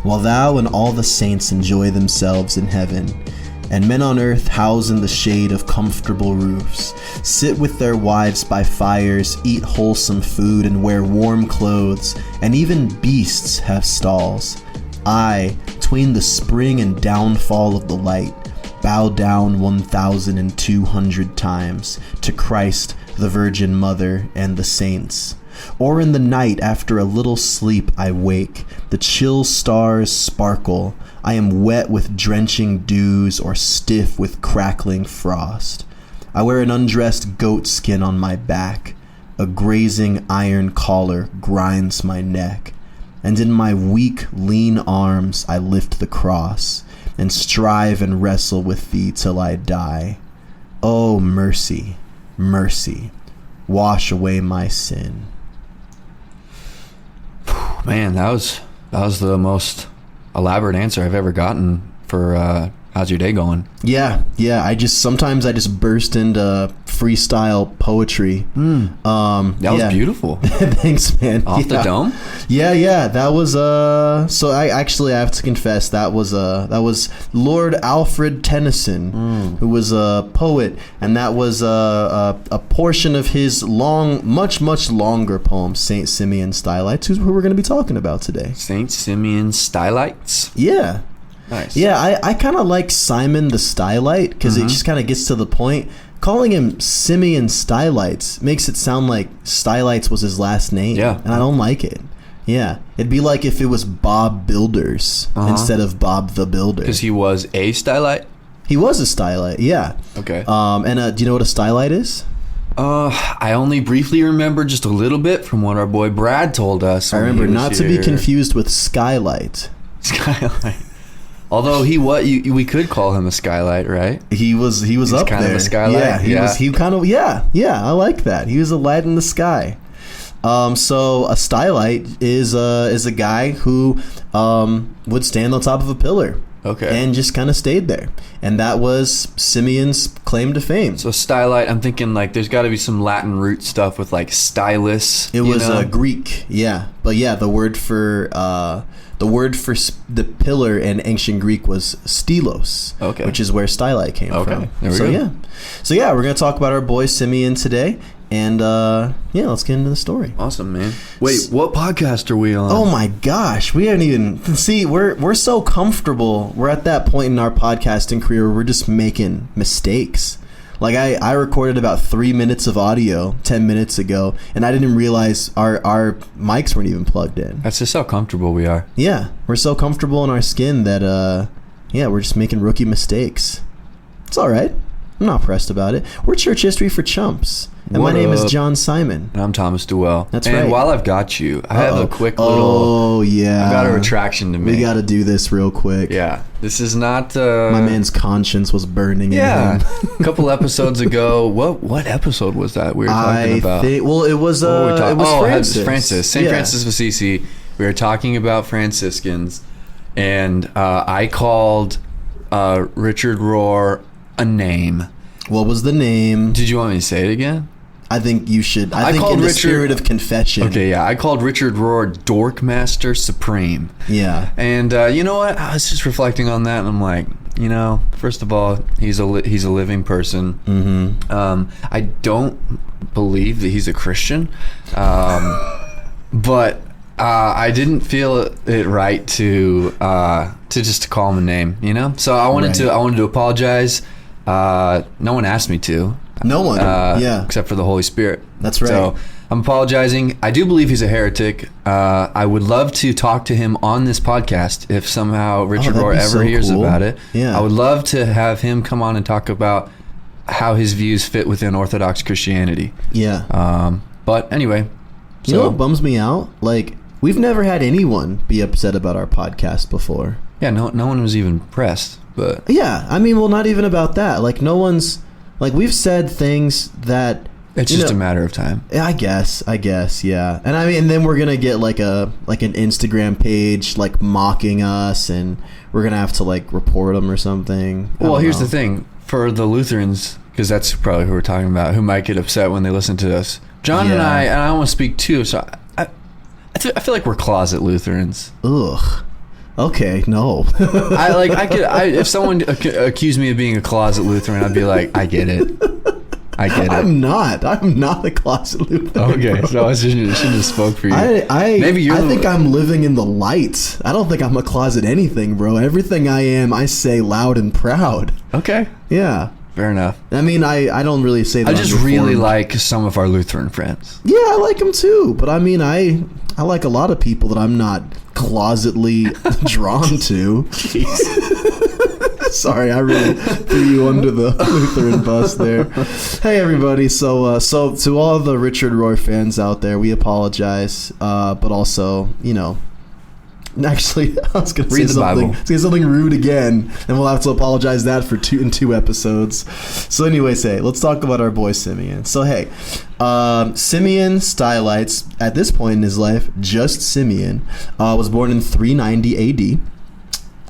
while thou and all the saints enjoy themselves in heaven, and men on earth house in the shade of comfortable roofs, sit with their wives by fires, eat wholesome food, and wear warm clothes, and even beasts have stalls. I, tween the spring and downfall of the light, bow down 1,200 times to Christ, the Virgin Mother, and the saints. Or in the night after a little sleep I wake, the chill stars sparkle, I am wet with drenching dews or stiff with crackling frost. I wear an undressed goat skin on my back, a grazing iron collar grinds my neck, and in my weak, lean arms I lift the cross, and strive and wrestle with thee till I die. Oh, mercy, mercy, wash away my sin. Man, that was the most elaborate answer I've ever gotten for how's your day going? Yeah. Sometimes I just burst into freestyle poetry. That was beautiful. Thanks, man. Off the dome? Yeah. That was so I have to confess that was Lord Alfred Tennyson, who was a poet, and that was a portion of his much longer poem, Saint Simeon Stylites, who we're going to be talking about today. Saint Simeon Stylites? Yeah. Nice. Yeah, I kind of like Simon the Stylite because it just kind of gets to the point. Calling him Simeon Stylites makes it sound like Stylites was his last name. Yeah. And I don't like it. Yeah. It'd be like if it was Bob Builders instead of Bob the Builder. Because he was a Stylite? He was a Stylite, yeah. Okay. And do you know what a Stylite is? I only briefly remember just a little bit from what our boy Brad told us. I remember not to be confused with Skylight. Skylight. Although we could call him a skylight, right? He was up kind there. of a skylight. Yeah, I like that. He was a light in the sky. So a stylite is a guy who would stand on top of a pillar. Okay. And just kind of stayed there. And that was Simeon's claim to fame. So stylite, I'm thinking like there's got to be some Latin root stuff with like stylus. It was Greek, yeah. But yeah, the word for the pillar in ancient Greek was stylos, okay, which is where stylite came from. There we go. So yeah, we're gonna talk about our boy Simeon today, and let's get into the story. Awesome, man. Wait, what podcast are we on? Oh my gosh, we haven't even see. We're so comfortable. We're at that point in our podcasting career where we're just making mistakes. Like I recorded about 3 minutes of audio 10 minutes ago, and I didn't realize our mics weren't even plugged in. That's just how comfortable we are. Yeah, we're so comfortable in our skin that we're just making rookie mistakes. It's all right. I'm not pressed about it. We're Church History for Chumps. And my name is John Simon. And I'm Thomas Duell. That's right. And while I've got you, I have a quick little... Oh, yeah. I've got a retraction to make. We got to do this real quick. Yeah. This is not... My man's conscience was burning in him. A couple episodes ago. What episode was that we were talking about? It was Francis. Francis. St. Francis of Assisi. We were talking about Franciscans. And I called Richard Rohr a name. What was the name? Did you want me to say it again? I think you should. I think in the spirit of confession. Okay, yeah. I called Richard Rohr Dorkmaster Supreme. Yeah. And you know what? I was just reflecting on that, and I'm like, first of all, he's a living person. Mm-hmm. I don't believe that he's a Christian, but I didn't feel it right to just call him a name, So I wanted to apologize. No one asked me to. No one, except for the Holy Spirit. That's right. So I'm apologizing. I do believe he's a heretic. I would love to talk to him on this podcast if somehow Richard Rohr ever hears about it. Yeah. I would love to have him come on and talk about how his views fit within Orthodox Christianity. Yeah. But anyway. You know what bums me out? Like, we've never had anyone be upset about our podcast before. Yeah, no one was even pressed. But yeah, I mean, well, not even about that. Like, no one's... Like, we've said things that... It's just a matter of time. I guess, yeah. And I mean, and then we're going to get like an Instagram page, like, mocking us, and we're going to have to, like, report them or something. Well, here's the thing. For the Lutherans, because that's probably who we're talking about, who might get upset when they listen to us. John and I want to speak too, so I feel like we're closet Lutherans. Ugh. Okay, no. If someone accused me of being a closet Lutheran, I'd be like, I get it. I'm not a closet Lutheran. Okay, so I shouldn't have spoke for you. I think I'm living in the light. I don't think I'm a closet anything, bro. Everything I am, I say loud and proud. Okay. Yeah. Fair enough. I mean, I don't really say that. I just really like some of our Lutheran friends. Yeah, I like them too. But I mean, I like a lot of people that I'm not closetly drawn to. Sorry, I really threw you under the Lutheran bus there. Hey, everybody. So to all the Richard Rohr fans out there, we apologize. But also, actually, I was going to say something rude again, and we'll have to apologize that for two episodes. So anyways, hey, let's talk about our boy Simeon. So hey, Simeon Stylites, at this point in his life, just Simeon, was born in 390 AD.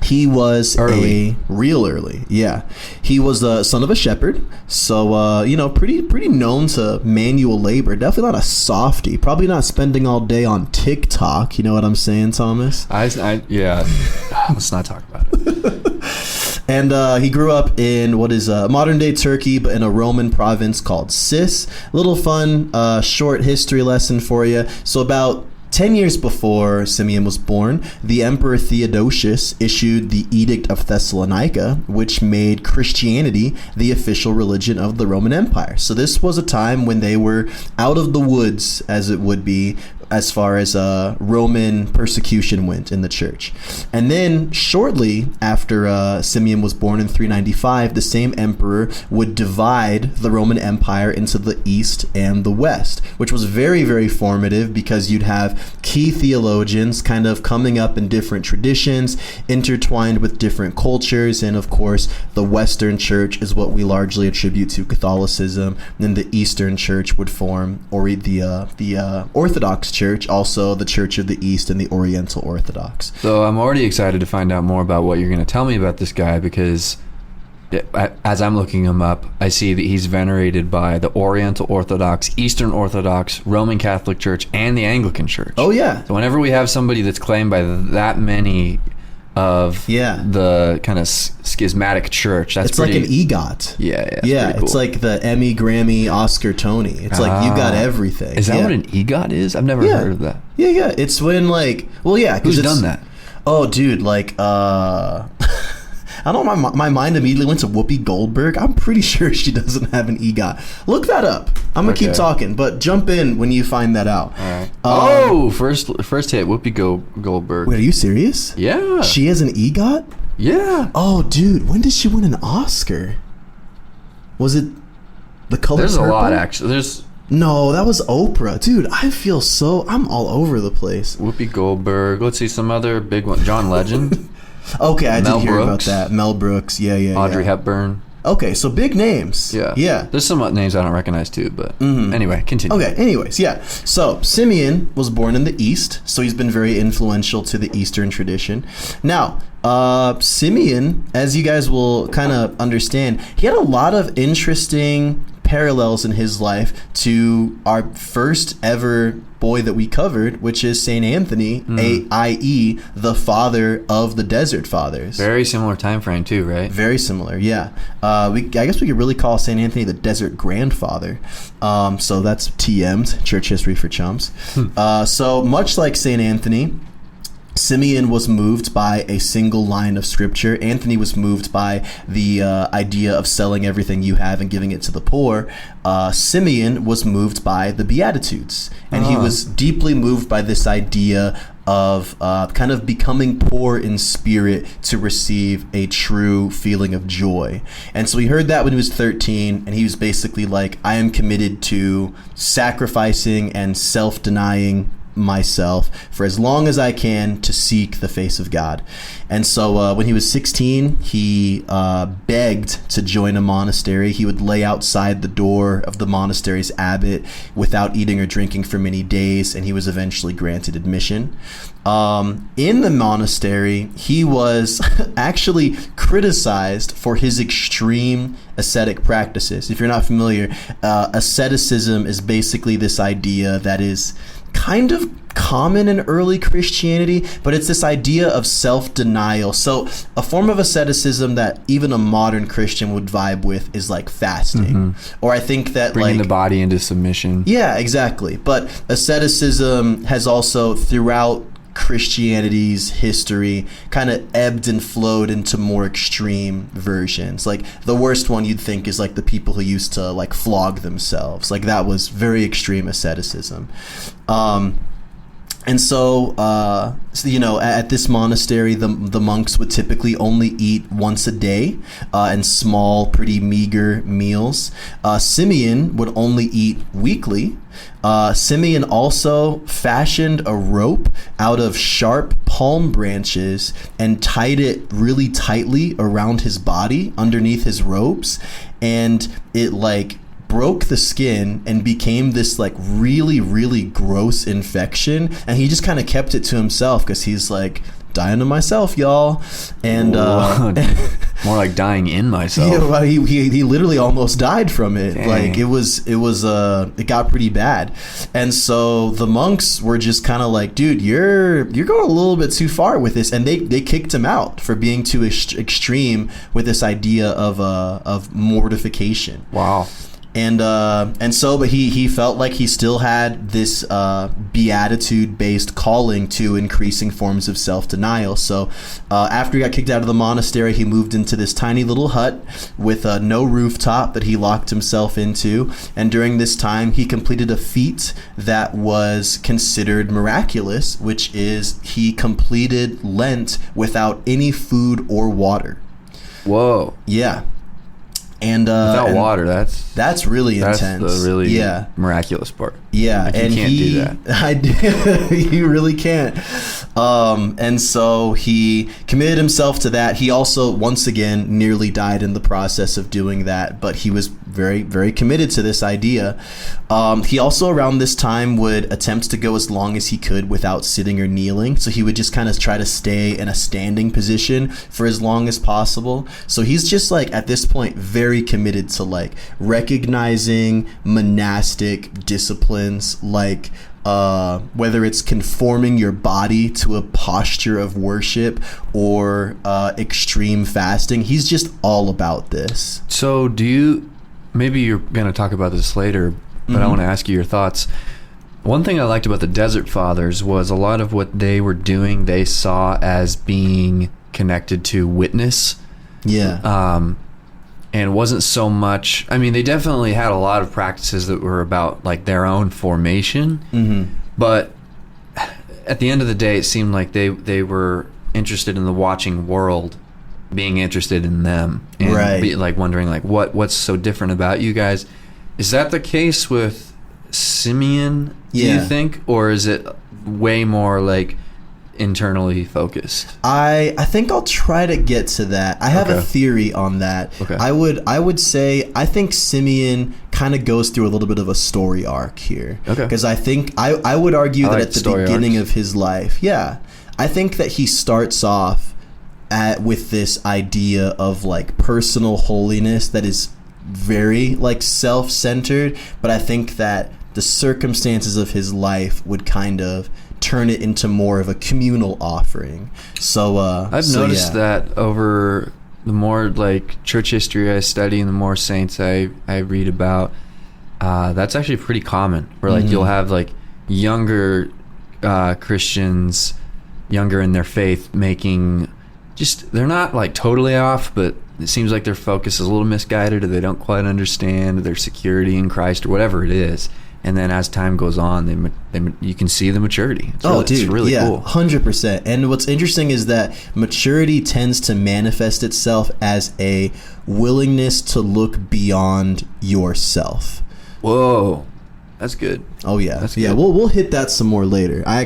He was real early. Yeah. He was the son of a shepherd. So, pretty known to manual labor. Definitely not a softie. Probably not spending all day on TikTok. You know what I'm saying, Thomas? Yeah. Let's not talk about it. And he grew up in what is modern day Turkey, but in a Roman province called Sis. Little fun, short history lesson for you. So about 10 years before Simeon was born, the Emperor Theodosius issued the Edict of Thessalonica, which made Christianity the official religion of the Roman Empire. So this was a time when they were out of the woods, as it would be, as far as Roman persecution went in the church. And then shortly after Simeon was born in 395, the same emperor would divide the Roman Empire into the East and the West, which was very, very formative because you'd have key theologians kind of coming up in different traditions, intertwined with different cultures. And of course, the Western church is what we largely attribute to Catholicism. And then the Eastern church would form, or the Orthodox Church, also the Church of the East and the Oriental Orthodox. So I'm already excited to find out more about what you're going to tell me about this guy, because as I'm looking him up, I see that he's venerated by the Oriental Orthodox, Eastern Orthodox, Roman Catholic Church, and the Anglican Church. Oh, yeah. So whenever we have somebody that's claimed by that many of the kind of schismatic church, that's like an EGOT. Yeah, cool. It's like the Emmy, Grammy, Oscar, Tony. It's like you got everything. Is that what an EGOT is? I've never heard of that. Yeah. It's when who's done that? Oh, dude, I don't know, my mind immediately went to Whoopi Goldberg. I'm pretty sure she doesn't have an EGOT. Look that up. I'm going to keep talking, but jump in when you find that out. All right. First hit, Whoopi Goldberg. Wait, are you serious? Yeah. She has an EGOT? Yeah. Oh, dude, when did she win an Oscar? Was it The Color There's Purple? A lot, actually. No, that was Oprah. Dude, I'm all over the place. Whoopi Goldberg. Let's see some other big one. John Legend. Okay, I did hear about that. Mel Brooks, yeah. Audrey Hepburn. Okay, so big names. Yeah. There's some names I don't recognize too, but anyway, continue. Okay, anyways, yeah. So Simeon was born in the East, so he's been very influential to the Eastern tradition. Now, Simeon, as you guys will kind of understand, he had a lot of interesting parallels in his life to our first ever boy that we covered, which is Saint Anthony, i.e. the father of the Desert Fathers. Very similar time frame too, right? Very similar, yeah. I guess we could really call Saint Anthony the Desert Grandfather. So that's TM'd, Church History for Chumps. So much like Saint Anthony, Simeon was moved by a single line of scripture. Anthony was moved by the idea of selling everything you have and giving it to the poor. Simeon was moved by the Beatitudes. And he was deeply moved by this idea of kind of becoming poor in spirit to receive a true feeling of joy. And so he heard that when he was 13, and he was basically like, I am committed to sacrificing and self-denying myself for as long as I can to seek the face of God. And so when he was 16, he begged to join a monastery. He would lay outside the door of the monastery's abbot without eating or drinking for many days, and he was eventually granted admission. In the monastery, he was actually criticized for his extreme ascetic practices. If you're not familiar, asceticism is basically this idea that is kind of common in early Christianity, but it's this idea of self-denial. So a form of asceticism that even a modern Christian would vibe with is like fasting. Or I think that bringing like the body into submission. Yeah, exactly. But asceticism has also throughout Christianity's history kind of ebbed and flowed into more extreme versions. Like the worst one you'd think is like the people who used to like flog themselves. Like that was very extreme asceticism. And so, at this monastery, the monks would typically only eat once a day in small, pretty meager meals. Simeon would only eat weekly. Simeon also fashioned a rope out of sharp palm branches and tied it really tightly around his body underneath his robes. And it broke the skin and became this really, really gross infection, and he just kind of kept it to himself because he's like, dying to myself, y'all. And more like dying in myself. Yeah, well, he literally almost died from it. Dang. Like it got pretty bad. And so the monks were just kind of like, dude, you're going a little bit too far with this, and they kicked him out for being too extreme with this idea of mortification. Wow. And so, but he felt like he still had this beatitude-based calling to increasing forms of self-denial. So after he got kicked out of the monastery, he moved into this tiny little hut with no rooftop that he locked himself into. And during this time, he completed a feat that was considered miraculous, which is he completed Lent without any food or water. Whoa. Yeah. And without water, that's really intense. That's the really miraculous part. Yeah, like, and you can't do that. You really can't. And so he committed himself to that. He also, once again, nearly died in the process of doing that, but he was very, very committed to this idea. He also, around this time, would attempt to go as long as he could without sitting or kneeling. So he would just kind of try to stay in a standing position for as long as possible. So he's just at this point, very committed to recognizing monastic disciplines, whether it's conforming your body to a posture of worship or extreme fasting. He's just all about this. So maybe you're going to talk about this later, but I want to ask you your thoughts. One thing I liked about the Desert Fathers was a lot of what they were doing, they saw as being connected to witness. Yeah. And it wasn't so much, they definitely had a lot of practices that were about their own formation, but at the end of the day, it seemed like they were interested in the watching world being interested in them, and right. Wondering what's so different about you guys. Is that the case with Simeon, do you think, or is it way more internally focused? I think I'll try to get to that. I have a theory on that. Okay. I would say I think Simeon kind of goes through a little bit of a story arc here. Okay. Because I think I would argue that at the beginning of his life, I think that he starts off with this idea of personal holiness that is very self-centered, but I think that the circumstances of his life would kind of turn it into more of a communal offering. So I've noticed that over the more church history I study and the more saints I read about, that's actually pretty common, where you'll have younger Christians, younger in their faith, making they're not totally off, but it seems like their focus is a little misguided, or they don't quite understand their security in Christ, or whatever it is. And then as time goes on, you can see the maturity. It's really cool. 100%. And what's interesting is that maturity tends to manifest itself as a willingness to look beyond yourself. Whoa, that's good. Oh yeah, that's good. We'll hit that some more later. I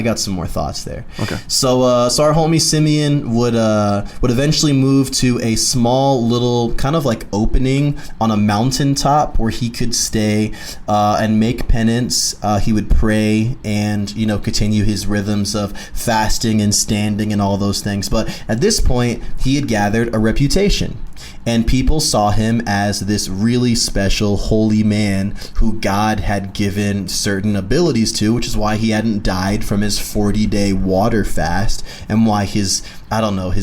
got some more thoughts there. Okay. So our homie Simeon would eventually move to a small little kind of opening on a mountaintop where he could stay and make penance. He would pray and continue his rhythms of fasting and standing and all those things. But at this point, he had gathered a reputation. And people saw him as this really special holy man who God had given certain abilities to, which is why he hadn't died from his 40-day water fast, and why his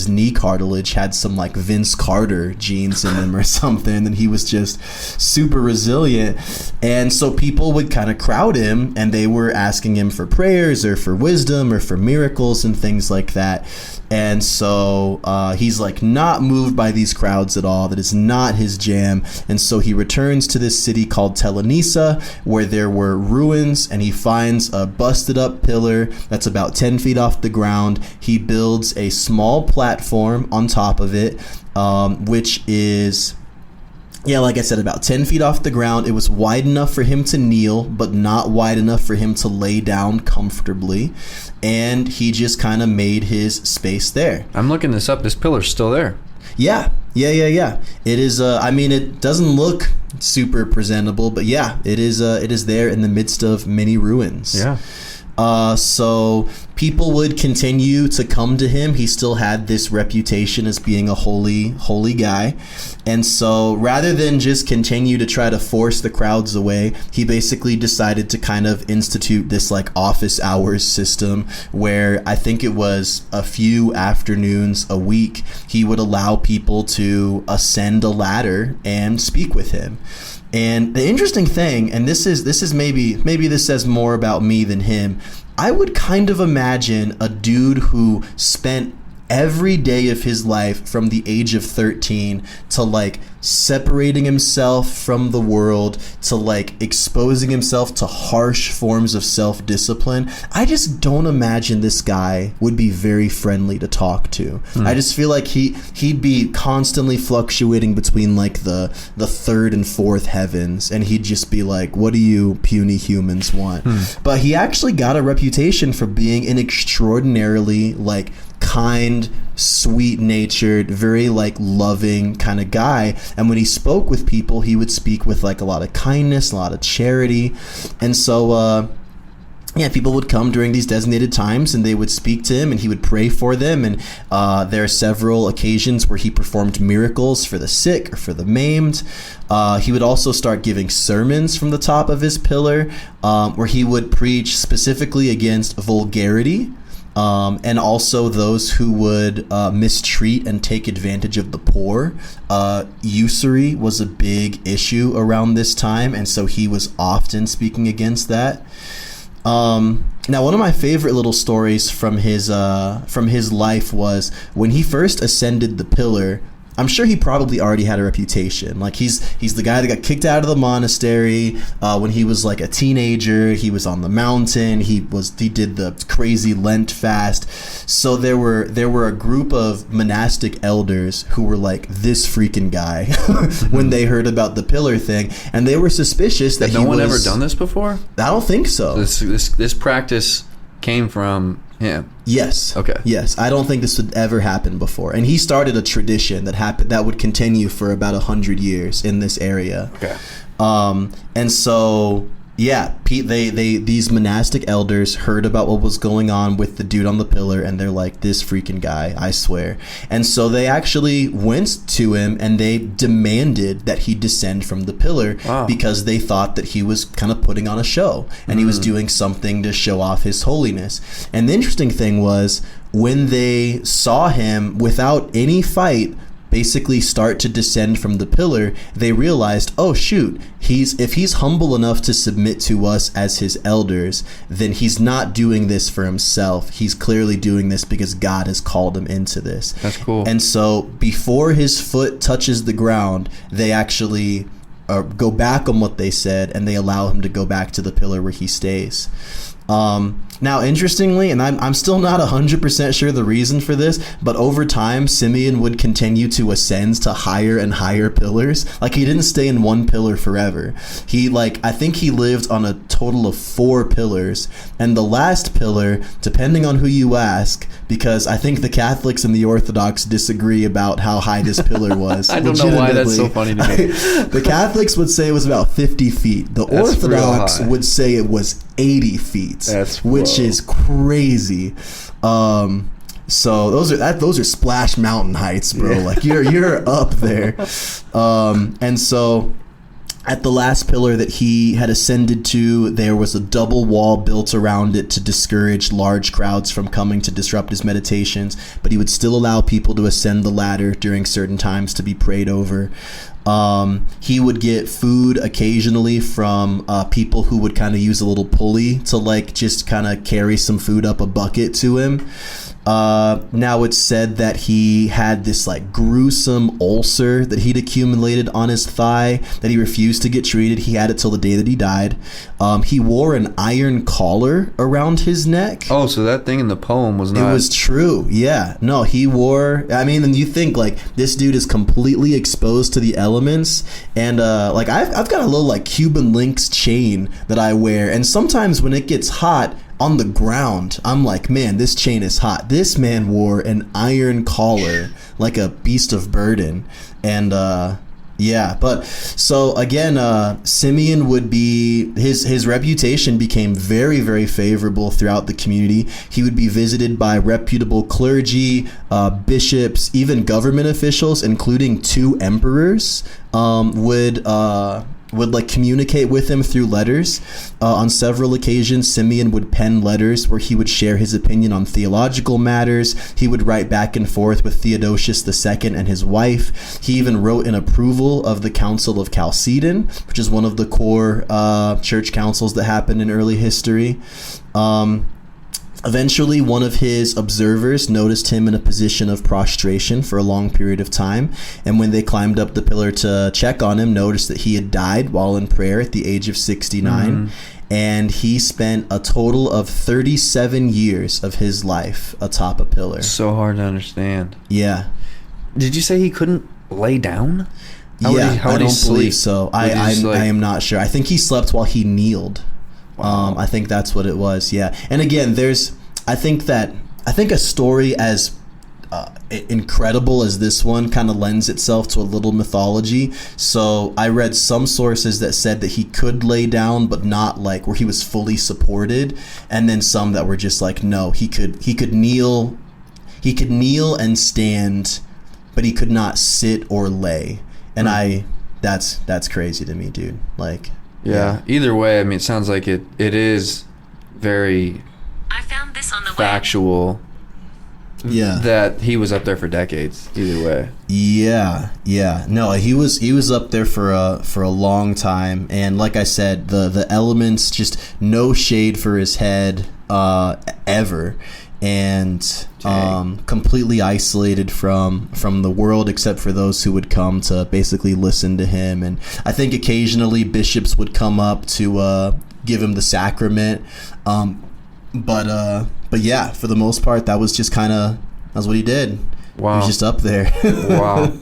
knee cartilage had some like Vince Carter genes in him or something, and he was just super resilient. And so people would kind of crowd him, and they were asking him for prayers or for wisdom or for miracles and things like that. And so he's like not moved by these crowds at all. That is not his jam. And so he returns to this city called Telenisa, where there were ruins, and he finds a busted up pillar that's about 10 feet off the ground. He builds a small platform on top of it, which is, like I said, about 10 feet off the ground. It was wide enough for him to kneel, but not wide enough for him to lay down comfortably. And he just kind of made his space there. I'm looking this up. This pillar's still there. Yeah. It is, it doesn't look super presentable, but yeah, it is there in the midst of many ruins. Yeah. So people would continue to come to him. He still had this reputation as being a holy guy. And so rather than just continue to try to force the crowds away, he basically decided to kind of institute this like office hours system where I think it was a few afternoons a week, he would allow people to ascend a ladder and speak with him. And the interesting thing, and this is maybe this says more about me than him, I would kind of imagine a dude who spent every day of his life from the age of 13 to like separating himself from the world, to like exposing himself to harsh forms of self-discipline. I just don't imagine this guy would be very friendly to talk to. I just feel like he'd be constantly fluctuating between like the third and fourth heavens, and he'd just be like, what do you puny humans want? But he actually got a reputation for being an extraordinarily like kind, sweet-natured, very like loving kind of guy. And when he spoke with people, he would speak with like a lot of kindness, a lot of charity. And so people would come during these designated times, and they would speak to him, and he would pray for them. And there are several occasions where he performed miracles for the sick or for the maimed. He would also start giving sermons from the top of his pillar, where he would preach specifically against vulgarity, and also those who would mistreat and take advantage of the poor. Usury was a big issue around this time, and so he was often speaking against that. Now, one of my favorite little stories from his life was when he first ascended the pillar. I'm sure he probably already had a reputation. Like he's the guy that got kicked out of the monastery when he was like a teenager. He was on the mountain. He did the crazy Lent fast. So there were a group of monastic elders who were like, this freaking guy when they heard about the pillar thing, and they were suspicious that no one ever done this before. I don't think so. This practice came from him. Yes. Okay. Yes. I don't think this would ever happen before. And he started a tradition that would continue for about 100 years in this area. Okay. And so, these monastic elders heard about what was going on with the dude on the pillar, and they're like, this freaking guy, I swear. And so they actually went to him, and they demanded that he descend from the pillar. Wow. Because they thought that he was kind of putting on a show, and he was doing something to show off his holiness. And the interesting thing was, when they saw him without any fight basically start to descend from the pillar, they realized, oh shoot, if he's humble enough to submit to us as his elders, then he's not doing this for himself. He's clearly doing this because God has called him into this. That's cool. And so before his foot touches the ground, they actually go back on what they said, and they allow him to go back to the pillar where he stays. Now, interestingly, and I'm still not 100% sure the reason for this, but over time, Simeon would continue to ascend to higher and higher pillars. Like, he didn't stay in one pillar forever. I think he lived on a total of 4 pillars. And the last pillar, depending on who you ask, because I think the Catholics and the Orthodox disagree about how high this pillar was. I don't know why that's so funny to me. The Catholics would say it was about 50 feet. The Orthodox would say it was 80 feet, which is crazy. So those are Splash Mountain heights, bro. Like you're up there. And so at the last pillar that he had ascended to, there was a double wall built around it to discourage large crowds from coming to disrupt his meditations, but he would still allow people to ascend the ladder during certain times to be prayed over. He would get food occasionally from people who would kind of use a little pulley to like just kind of carry some food up a bucket to him. Now it's said that he had this like gruesome ulcer that he'd accumulated on his thigh that he refused to get treated. He had it till the day that he died. He wore an iron collar around his neck. Oh, so that thing in the poem was not... It was true. Yeah. No, he wore... I mean, and you think like this dude is completely exposed to the elements, and like I've got a little like Cuban links chain that I wear, and sometimes when it gets hot on the ground, I'm like, man, this chain is hot. This man wore an iron collar like a beast of burden. And yeah, but so again, Simeon would be, his reputation became very, very favorable throughout the community. He would be visited by reputable clergy, bishops, even government officials, including 2 emperors, would like communicate with him through letters. On several occasions, Simeon would pen letters where he would share his opinion on theological matters. He would write back and forth with Theodosius II and his wife. He even wrote an approval of the Council of Chalcedon, which is one of the core church councils that happened in early history. Eventually, one of his observers noticed him in a position of prostration for a long period of time, and when they climbed up the pillar to check on him, noticed that he had died while in prayer at the age of 69, and he spent a total of 37 years of his life atop a pillar. So hard to understand. Yeah. Did you say he couldn't lay down? I don't believe so. I am not sure. I think he slept while he kneeled. Wow. I think that's what it was. Yeah. And again, I think a story as incredible as this one kind of lends itself to a little mythology. So I read some sources that said that he could lay down, but not like where he was fully supported. And then some that were just like, no, he could kneel and stand, but he could not sit or lay. And that's crazy to me, dude. Like, yeah. Either way, I mean, it sounds like it is very factual. Yeah. That he was up there for decades. Either way. Yeah. No, he was up there for a long time, and like I said, the elements, just no shade for his head ever. And completely isolated from the world, except for those who would come to basically listen to him. And I think occasionally bishops would come up to give him the sacrament. But yeah, for the most part, that was what he did. Wow. He was just up there. Wow.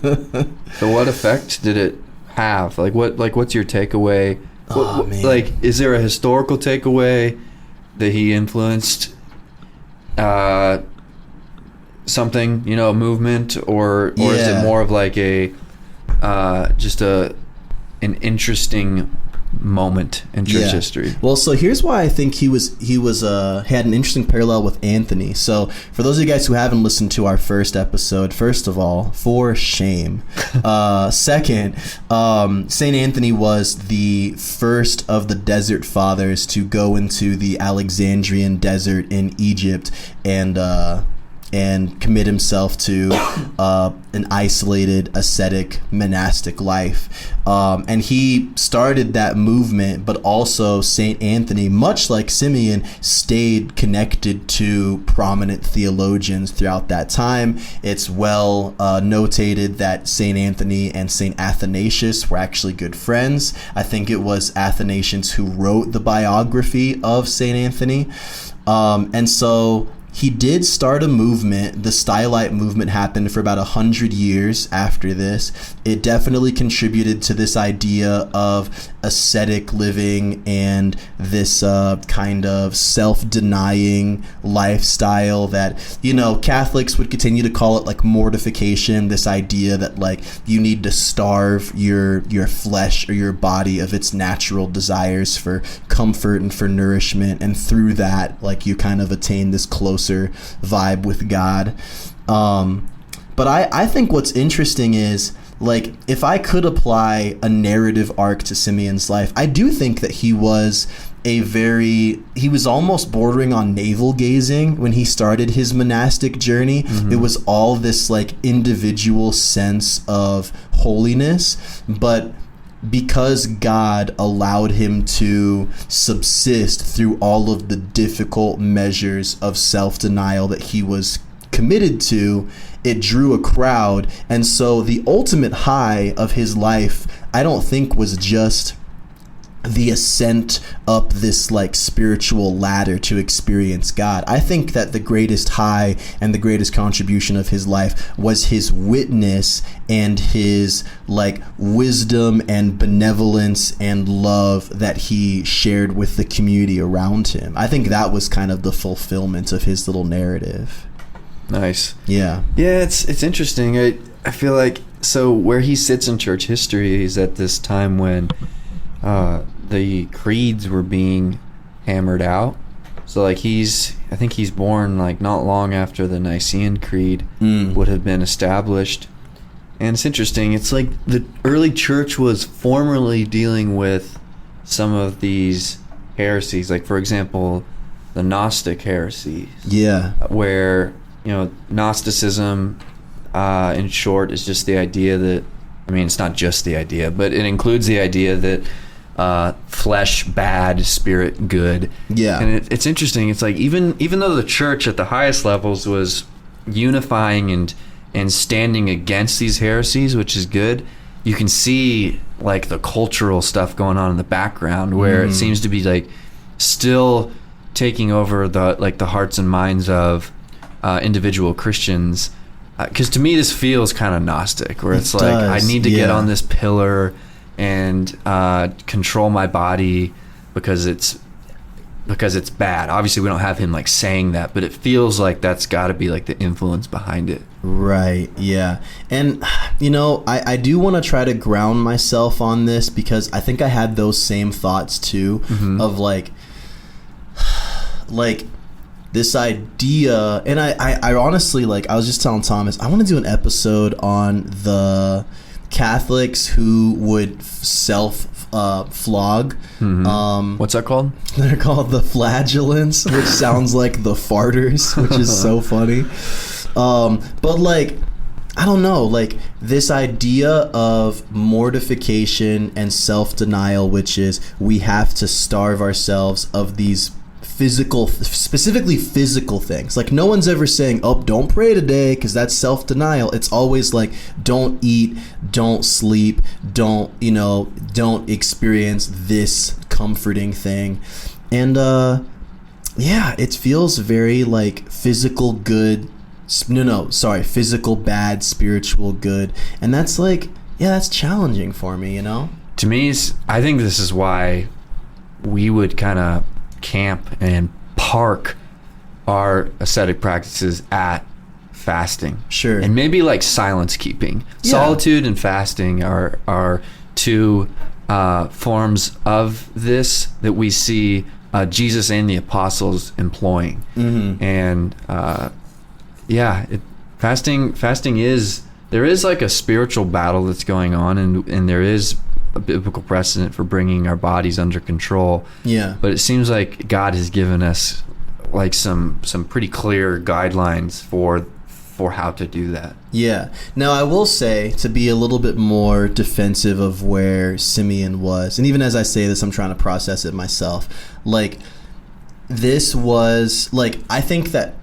So what effect did it have? What's your takeaway? Man. Like, is there a historical takeaway that he influenced something, a movement, or is it more of like a just an interesting moment in church history? Well, so here's why I think he had an interesting parallel with Anthony. So for those of you guys who haven't listened to our first episode, first of all, for shame. Second, Saint Anthony was the first of the desert fathers to go into the Alexandrian desert in Egypt and commit himself to an isolated, ascetic, monastic life. And he started that movement, but also St. Anthony, much like Simeon, stayed connected to prominent theologians throughout that time. It's well notated that St. Anthony and St. Athanasius were actually good friends. I think it was Athanasius who wrote the biography of St. Anthony. And so he did start a movement. The Stylite movement happened for about 100 years after this. It definitely contributed to this idea of ascetic living and this kind of self-denying lifestyle that, Catholics would continue to call it like mortification, this idea that like you need to starve your flesh or your body of its natural desires for comfort and for nourishment, and through that like you kind of attain this closeness closer vibe with God. But I think what's interesting is, like, if I could apply a narrative arc to Simeon's life, I do think that he was almost bordering on navel gazing when he started his monastic journey. It was all this like individual sense of holiness, but because God allowed him to subsist through all of the difficult measures of self-denial that he was committed to, it drew a crowd. And so the ultimate high of his life, I don't think, was just the ascent up this like spiritual ladder to experience God. I think that the greatest high and the greatest contribution of his life was his witness and his like wisdom and benevolence and love that he shared with the community around him. I think that was kind of the fulfillment of his little narrative. Nice. Yeah. Yeah, it's interesting. I feel like, so where he sits in church history is at this time when the creeds were being hammered out. So like I think he's born like not long after the Nicene Creed would have been established. And it's interesting. It's like the early church was formerly dealing with some of these heresies, like for example, the Gnostic heresies. Yeah. Where, you know, Gnosticism, in short, is just the idea that, I mean, it's not just the idea, but it includes the idea that flesh bad, spirit good. Yeah. And it's interesting. It's like even though the church at the highest levels was unifying and standing against these heresies, which is good, you can see like the cultural stuff going on in the background where it seems to be like still taking over the hearts and minds of individual Christians. Because to me this feels kind of Gnostic, where it's like I need to get on this pillar and control my body because it's bad. Obviously we don't have him like saying that, but it feels like that's got to be like the influence behind it. Right. Yeah. And you know, I do want to try to ground myself on this because I think I had those same thoughts too, of like this idea. And I honestly, like, I was just telling Thomas, I want to do an episode on the Catholics who would flog. What's that called? They're called the flagellants, which sounds like the farters, which is so funny. But like, I don't know, like this idea of mortification and self-denial, which is we have to starve ourselves of these specifically physical things. Like no one's ever saying, oh, don't pray today, because that's self-denial. It's always like, don't eat, don't sleep, don't experience this comforting thing. And yeah, it feels very like physical good. Physical bad, spiritual good. And that's like, yeah, that's challenging for me, you know? To me, I think this is why we would kind of camp and park our ascetic practices at fasting. Sure. And maybe like silence keeping. Yeah. Solitude and fasting are two forms of this that we see Jesus and the apostles employing. And fasting is, there is like a spiritual battle that's going on, and there is a biblical precedent for bringing our bodies under control. Yeah. But it seems like God has given us like some pretty clear guidelines for how to do that. Yeah. Now I will say, to be a little bit more defensive of where Simeon was, and even as I say this, I'm trying to process it myself. Like, this was like, I think that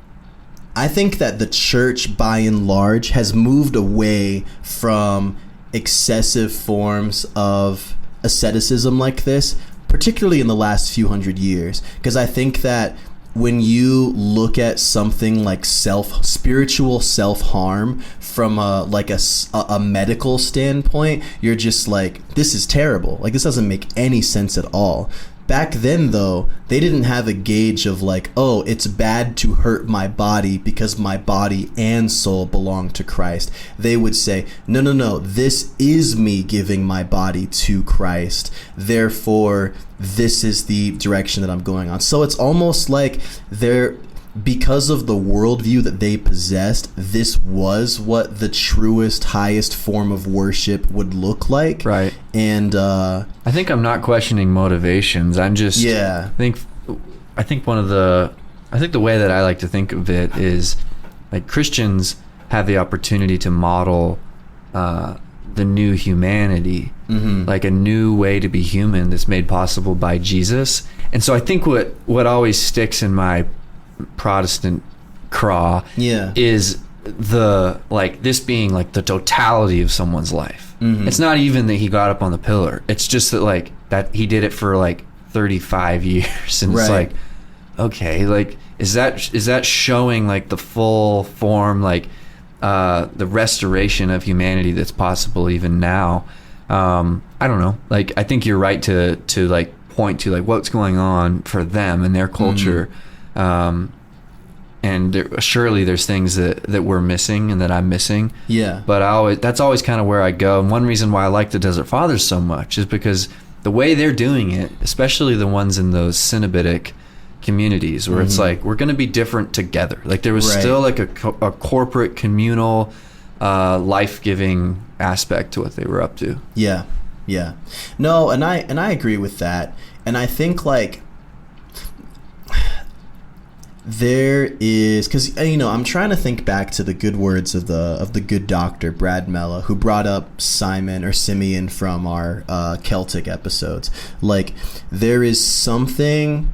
the church by and large has moved away from excessive forms of asceticism like this, particularly in the last few hundred years. Because I think that when you look at something like spiritual self-harm from a medical standpoint, you're just like, this is terrible. Like, this doesn't make any sense at all. Back then, though, they didn't have a gauge of like, oh, it's bad to hurt my body because my body and soul belong to Christ. They would say, no, this is me giving my body to Christ. Therefore, this is the direction that I'm going on. So it's almost like because of the worldview that they possessed, this was what the truest, highest form of worship would look like. Right. And I think I'm not questioning motivations. I'm just I think the way that I like to think of it is like Christians have the opportunity to model the new humanity, like a new way to be human that's made possible by Jesus. And so I think what always sticks in my Protestant craw is this being like the totality of someone's life. It's not even that he got up on the pillar. It's just that he did it for like 35 years. And it's like, okay, like, is that showing like the full form, like the restoration of humanity that's possible even now? I don't know. Like, I think you're right to like point to like what's going on for them and their culture. And surely there's things that we're missing and that I'm missing. Yeah. But that's always kind of where I go. And one reason why I like the Desert Fathers so much is because the way they're doing it, especially the ones in those Cenobitic communities where it's like, we're going to be different together. Like there was still like a corporate, communal, life-giving aspect to what they were up to. Yeah. Yeah. No, and I agree with that. And I think like there is, because I'm trying to think back to the good words of the good doctor Brad Mella, who brought up Simeon from our Celtic episodes. Like there is something,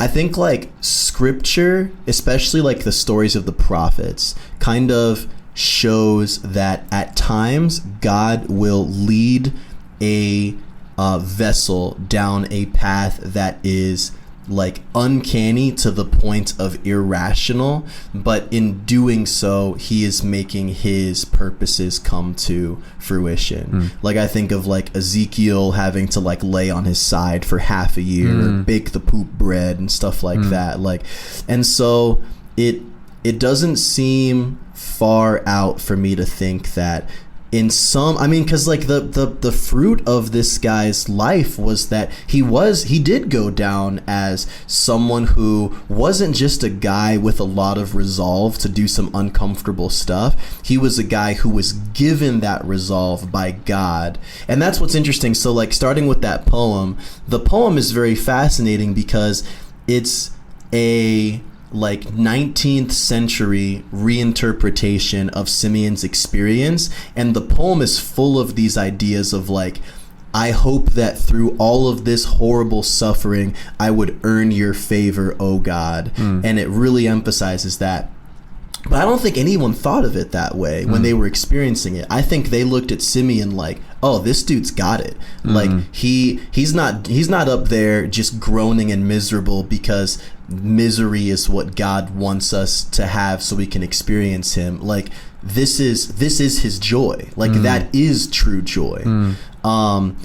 I think, like scripture, especially like the stories of the prophets, kind of shows that at times God will lead a vessel down a path that is like uncanny to the point of irrational, but in doing so he is making his purposes come to fruition. Like I think of like Ezekiel having to like lay on his side for half a year or bake the poop bread and stuff like that. Like, and so it doesn't seem far out for me to think that in some, I mean, because like the fruit of this guy's life was that he did go down as someone who wasn't just a guy with a lot of resolve to do some uncomfortable stuff. He was a guy who was given that resolve by God. And that's what's interesting. So like starting with that poem, the poem is very fascinating because it's a like 19th century reinterpretation of Simeon's experience, and the poem is full of these ideas of like, I hope that through all of this horrible suffering I would earn your favor, oh God. And it really emphasizes that. But I don't think anyone thought of it that way when they were experiencing it. I think they looked at Simeon like, oh, this dude's got it. Like he's not up there just groaning and miserable because misery is what God wants us to have so we can experience him. Like this is his joy. Like that is true joy. And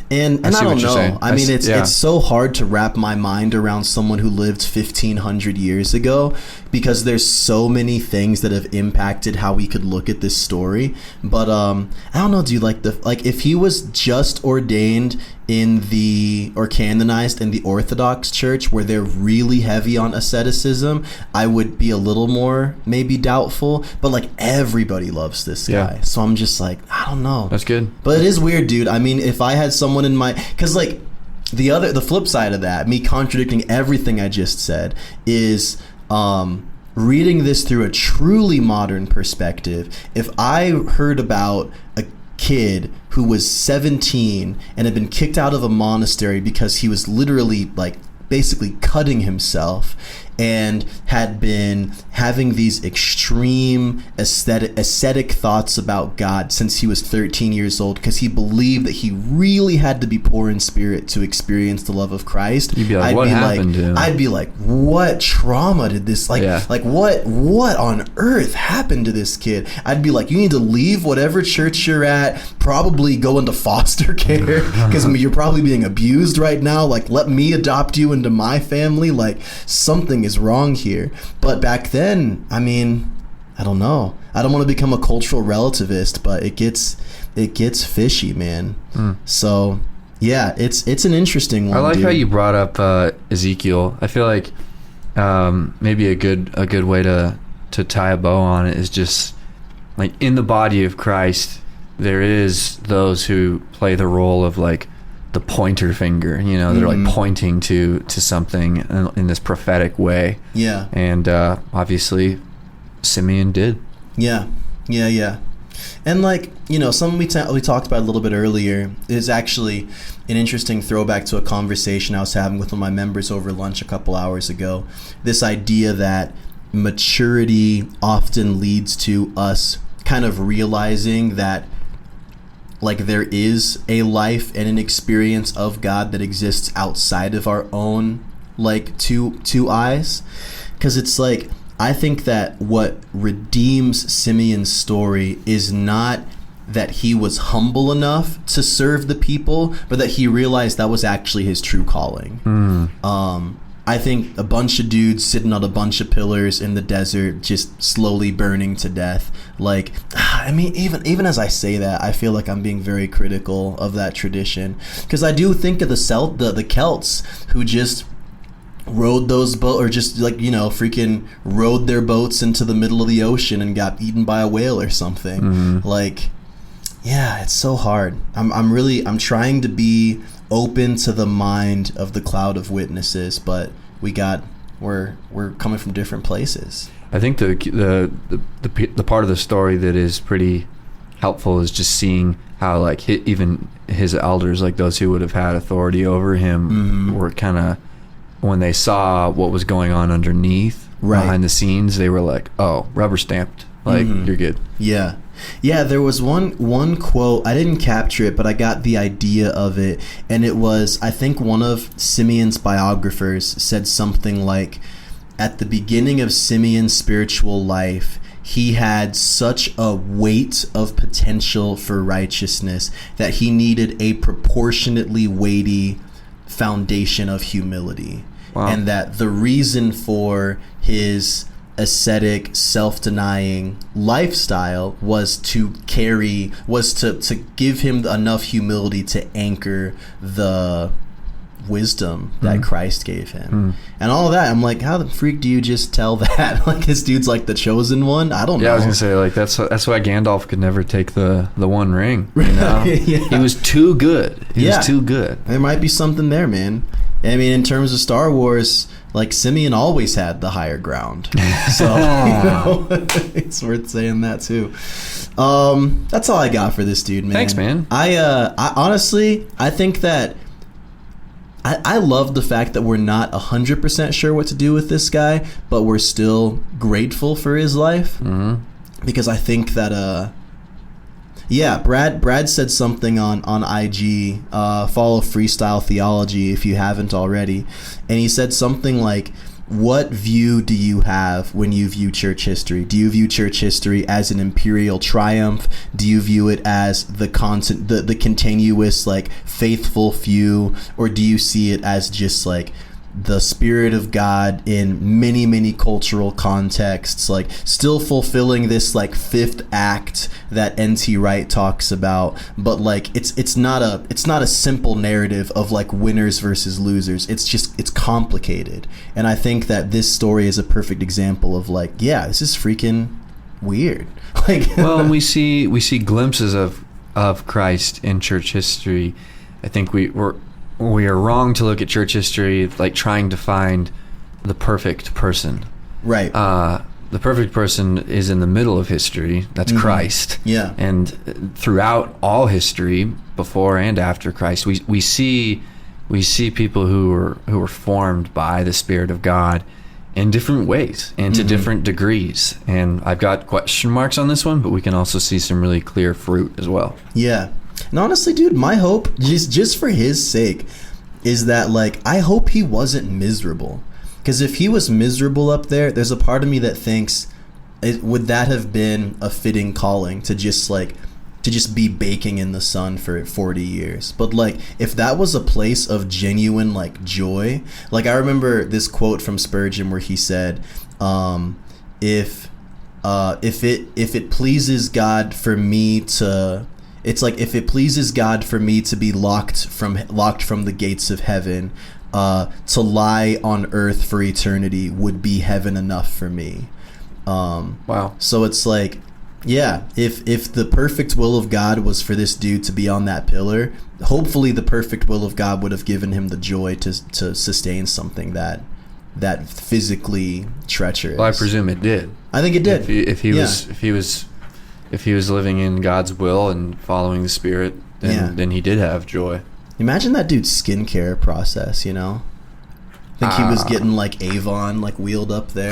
I don't know. I mean, it's so hard to wrap my mind around someone who lived 1,500 years ago because there's so many things that have impacted how we could look at this story. But I don't know, dude. Like if he was just ordained or canonized in the Orthodox Church, where they're really heavy on asceticism, I would be a little more maybe doubtful. But like everybody loves this guy, so I'm just like, I don't know. That's good. But it is weird, dude. I mean, if I had someone in my, because like the flip side of that, me contradicting everything I just said, is reading this through a truly modern perspective. If I heard about a kid who was 17 and had been kicked out of a monastery because he was literally like basically cutting himself and had been having these extreme ascetic thoughts about God since he was 13 years old because he believed that he really had to be poor in spirit to experience the love of Christ. You'd be like, what happened to him? I'd be like, what trauma did this, like what on earth happened to this kid? I'd be like, you need to leave whatever church you're at, probably go into foster care because you're probably being abused right now. Like, let me adopt you into my family. Like, something is wrong here. But back then, I mean, I don't know. I don't want to become a cultural relativist, but it gets fishy, man. So yeah, it's an interesting one. I like dude. how you brought up Ezekiel. I feel like maybe a good way to tie a bow on it is just like in the body of Christ, there is those who play the role of like the pointer finger, you know, they're like pointing to something in this prophetic way. Yeah. And obviously Simeon did. Yeah. And like, you know, something we talked about a little bit earlier is actually an interesting throwback to a conversation I was having with one of my members over lunch a couple hours ago. This idea that maturity often leads to us kind of realizing that like there is a life and an experience of God that exists outside of our own like two eyes. Because it's like, I think that what redeems Simeon's story is not that he was humble enough to serve the people, but that he realized that was actually his true calling. I think a bunch of dudes sitting on a bunch of pillars in the desert, just slowly burning to death. Like, I mean, even as I say that, I feel like I'm being very critical of that tradition, because I do think of the Celts who just rowed those boats, or just like, you know, freaking rowed their boats into the middle of the ocean and got eaten by a whale or something. Like, yeah, it's so hard. I'm trying to be open to the mind of the cloud of witnesses, but we're coming from different places. I think the part of the story that is pretty helpful is just seeing how like even his elders, like those who would have had authority over him, were kind of, when they saw what was going on underneath, behind the scenes, they were like, oh, rubber stamped, like you're good. Yeah, there was one quote, I didn't capture it, but I got the idea of it, and it was, I think one of Simeon's biographers said something like, at the beginning of Simeon's spiritual life, he had such a weight of potential for righteousness that he needed a proportionately weighty foundation of humility. Wow. And that the reason for his ascetic, self-denying lifestyle was to give him enough humility to anchor the wisdom that Christ gave him. And all of that, I'm like, how the freak do you just tell that? Like, this dude's like the chosen one? I don't know. Yeah, I was gonna say, like, that's why Gandalf could never take the one ring, you know? He was too good. He was too good. There might be something there, man. I mean, in terms of Star Wars, like, Simeon always had the higher ground. So, you know, it's worth saying that too. That's all I got for this dude, man. Thanks, man. I honestly, I think that I love the fact that we're not 100% sure what to do with this guy, but we're still grateful for his life. Because I think that Brad said something on IG, follow Freestyle Theology if you haven't already, and he said something like, what view do you have when you view church history? Do you view church history as an imperial triumph? Do you view it as the continuous, like, faithful few? Or do you see it as just like the Spirit of God in many, many cultural contexts, like still fulfilling this like fifth act that N.T. Wright talks about, but like it's not a simple narrative of like winners versus losers. It's complicated, and I think that this story is a perfect example of like, yeah, this is freaking weird. Like, well, we see glimpses of Christ in church history. I think we are wrong to look at church history like trying to find the perfect person. Right. The perfect person is in the middle of history. That's Christ. Yeah. And throughout all history, before and after Christ, we see people who were formed by the Spirit of God in different ways and to different degrees. And I've got question marks on this one, but we can also see some really clear fruit as well. Yeah. And honestly, dude, my hope, just for his sake, is that, like, I hope he wasn't miserable. Because if he was miserable up there, there's a part of me that thinks, would that have been a fitting calling to just be baking in the sun for 40 years? But, like, if that was a place of genuine, like, joy, like, I remember this quote from Spurgeon where he said, if it pleases God for me to... It's like, if it pleases God for me to be locked from the gates of heaven, to lie on earth for eternity would be heaven enough for me. Wow. So it's like, yeah, if the perfect will of God was for this dude to be on that pillar, hopefully the perfect will of God would have given him the joy to sustain something that physically treacherous. Well, I presume it did. I think it did. If he was living in God's will and following the Spirit, then he did have joy. Imagine that dude's skincare process, you know? I think he was getting like Avon like wheeled up there.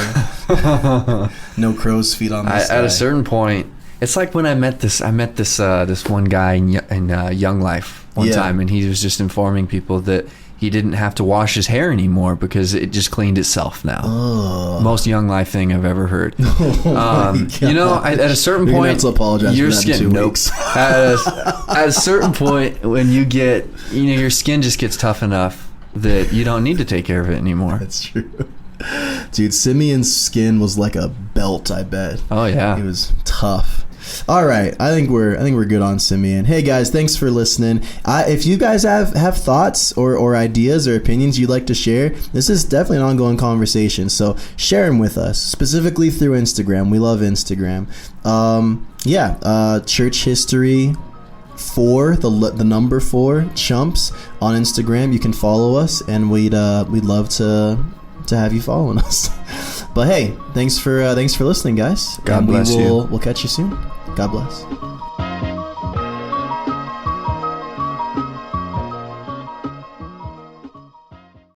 No crow's feet on this guy. At a certain point, it's like when I met this one guy in Young Life one time, and he was just informing people that he didn't have to wash his hair anymore because it just cleaned itself now. Most Young Life thing I've ever heard. You know, at a certain point, have to apologize your for that skin. in 2 weeks. At a certain point, when you get, your skin just gets tough enough that you don't need to take care of it anymore. That's true. Dude, Simeon's skin was like a belt, I bet. Oh yeah. He was tough. All right, I think we're good on Simeon. Hey guys, thanks for listening. If you guys have thoughts or ideas or opinions you'd like to share, this is definitely an ongoing conversation. So share them with us, specifically through Instagram. We love Instagram. Church history 4, the number 4 chumps on Instagram. You can follow us, and we'd love to have you following us. But hey, thanks for listening, guys. God bless you. We'll catch you soon. God bless.